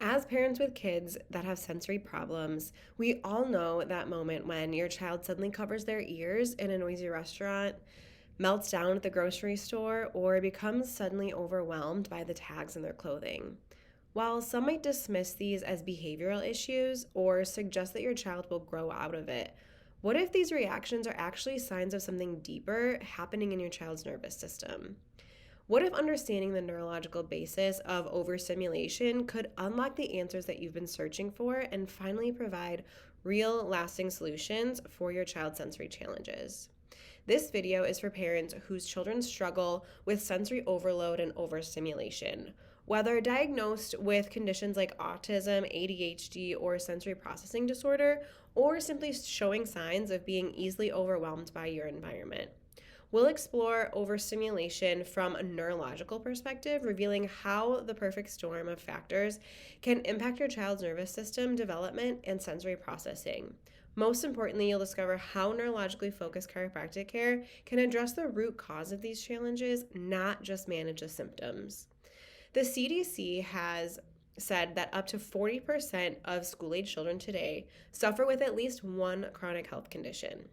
As parents with kids that have sensory problems, we all know that moment when your child suddenly covers their ears in a noisy restaurant, melts down at the grocery store, or becomes suddenly overwhelmed by the tags in their clothing. While some might dismiss these as behavioral issues or suggest that your child will grow out of it, what if these reactions are actually signs of something deeper happening in your child's nervous system? What if understanding the neurological basis of overstimulation could unlock the answers that you've been searching for and finally provide real, lasting solutions for your child's sensory challenges? This video is for parents whose children struggle with sensory overload and overstimulation. Whether diagnosed with conditions like autism, ADHD, or sensory processing disorder, or simply showing signs of being easily overwhelmed by your environment. We'll explore overstimulation from a neurological perspective, revealing how the perfect storm of factors can impact your child's nervous system development and sensory processing. Most importantly, you'll discover how neurologically focused chiropractic care can address the root cause of these challenges, not just manage the symptoms. The CDC has said that up to 40% of school-age children today suffer with at least one chronic health condition,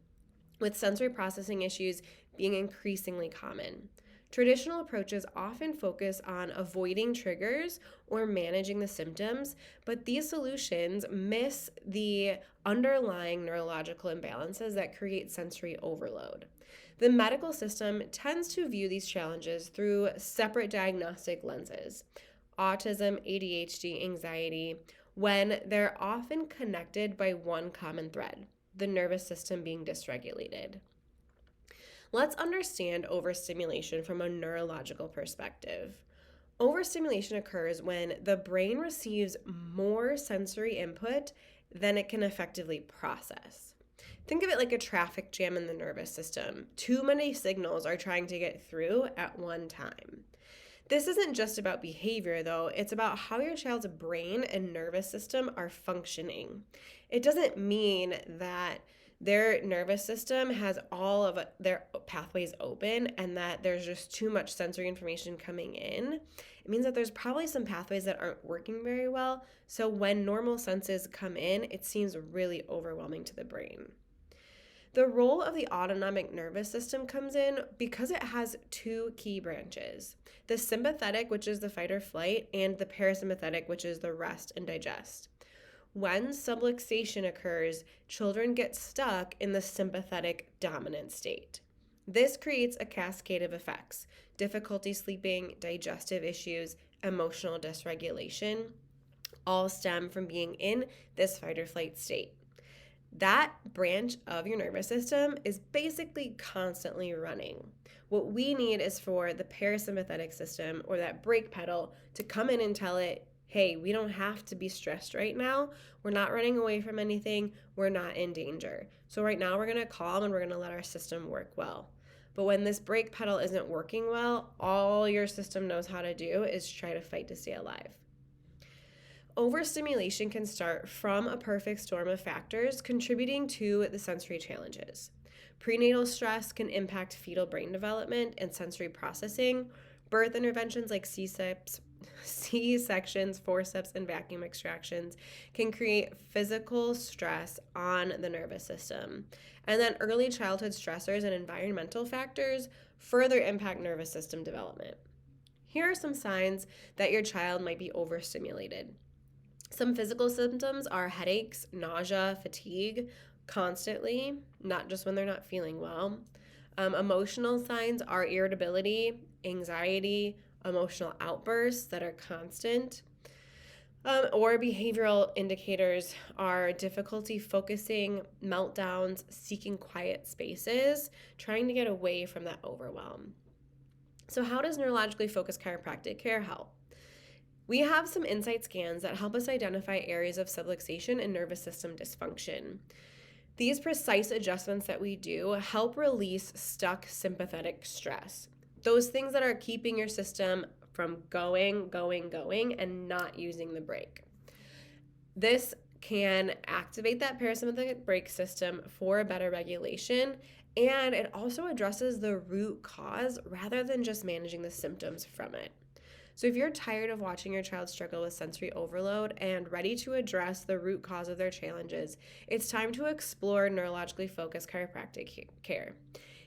with sensory processing issues being increasingly common. Traditional approaches often focus on avoiding triggers or managing the symptoms, but these solutions miss the underlying neurological imbalances that create sensory overload. The medical system tends to view these challenges through separate diagnostic lenses: autism, ADHD, anxiety, when they're often connected by one common thread: the nervous system being dysregulated. Let's understand overstimulation from a neurological perspective. Overstimulation occurs when the brain receives more sensory input than it can effectively process. Think of it like a traffic jam in the nervous system. Too many signals are trying to get through at one time. This isn't just about behavior, though. It's about how your child's brain and nervous system are functioning. It doesn't mean that their nervous system has all of their pathways open and that there's just too much sensory information coming in. It means that there's probably some pathways that aren't working very well. So when normal senses come in, it seems really overwhelming to the brain. The role of the autonomic nervous system comes in because it has two key branches: the sympathetic, which is the fight or flight, and the parasympathetic, which is the rest and digest. When subluxation occurs, children get stuck in the sympathetic dominant state. This creates a cascade of effects: difficulty sleeping, digestive issues, emotional dysregulation, all stem from being in this fight or flight state. That branch of your nervous system is basically constantly running. What we need is for the parasympathetic system, or that brake pedal, to come in and tell it, hey, we don't have to be stressed right now. We're not running away from anything. We're not in danger. So right now we're going to calm and we're going to let our system work well. But when this brake pedal isn't working well, all your system knows how to do is try to fight to stay alive. Overstimulation can start from a perfect storm of factors contributing to the sensory challenges. Prenatal stress can impact fetal brain development and sensory processing. Birth interventions like C-sections, forceps, and vacuum extractions can create physical stress on the nervous system. And then early childhood stressors and environmental factors further impact nervous system development. Here are some signs that your child might be overstimulated. Some physical symptoms are headaches, nausea, fatigue constantly, not just when they're not feeling well. Emotional signs are irritability, anxiety, emotional outbursts that are constant. Or behavioral indicators are difficulty focusing, meltdowns, seeking quiet spaces, trying to get away from that overwhelm. So how does neurologically focused chiropractic care help? We have some insight scans that help us identify areas of subluxation and nervous system dysfunction. These precise adjustments that we do help release stuck sympathetic stress, those things that are keeping your system from going, and not using the brake. This can activate that parasympathetic brake system for a better regulation, and it also addresses the root cause rather than just managing the symptoms from it. So, if you're tired of watching your child struggle with sensory overload and ready to address the root cause of their challenges, it's time to explore neurologically focused chiropractic care.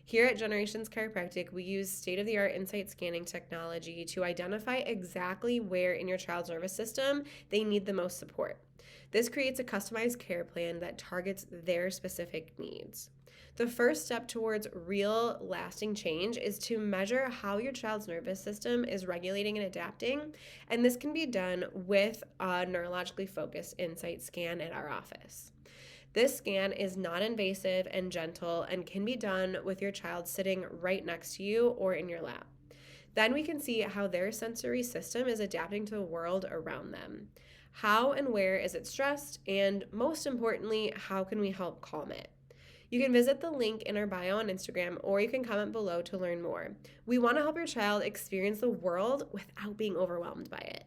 Here at Generations Chiropractic, we use state of the art insight scanning technology to identify exactly where in your child's nervous system they need the most support. This creates a customized care plan that targets their specific needs. The first step towards real lasting change is to measure how your child's nervous system is regulating and adapting, and this can be done with a neurologically focused insight scan at our office. This scan is non invasive and gentle and can be done with your child sitting right next to you or in your lap. Then we can see how their sensory system is adapting to the world around them. How and where is it stressed? And most importantly, how can we help calm it? You can visit the link in our bio on Instagram or you can comment below to learn more. We want to help your child experience the world without being overwhelmed by it.